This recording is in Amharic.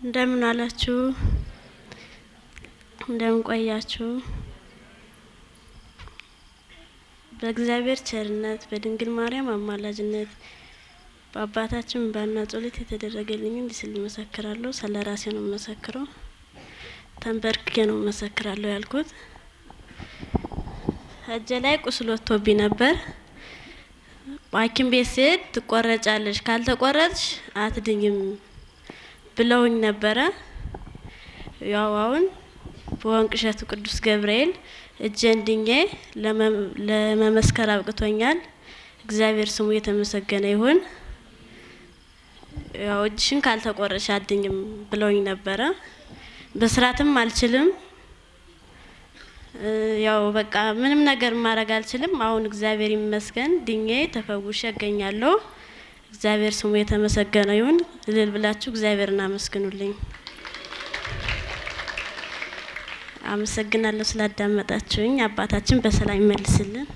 እንደምን አላችሁ? እንደምን ቆያችሁ? በእግዚአብሔር ቸርነት በድንግል ማርያም አማላጅነት በአባታችን በእና ጸሎት የተደረገልኝ እንዲስል መሰክራለሁ። ስለራሴ ነው መሰክረው። ተንበርክኬ ነው መሰክራለሁ ያልኩት። እጄ ላይ ቁስል ወጥቶብኝ ነበር። ሐኪም ቤት ስሄድ ትቆረጫለሽ፣ ካልተቆረጥሽ አትድኝም ብለውኝ ነበረ። ያው አሁን በወንቅሸቱ ቅዱስ ገብርኤል እጄን ድኜ ለመመስከር አብቅቶኛል። እግዚአብሔር ስሙ የተመሰገነ ይሁን። ያው እጅሽን ካልተቆረጥሽ አትድኝም ብለውኝ ነበረ። በስራትም አልችልም። ያው በቃ ምንም ነገር ማድረግ አልችልም። አሁን እግዚአብሔር ይመስገን ድኜ ተፈውሼ እገኛለሁ። እግዚአብሔር ስሙ የተመሰገነ ይሁን። እልል ብላችሁ እግዚአብሔርን አመስግኑልኝ። አመሰግናለሁ ስላዳመጣችሁኝ። አባታችን በሰላም ይመልስልን።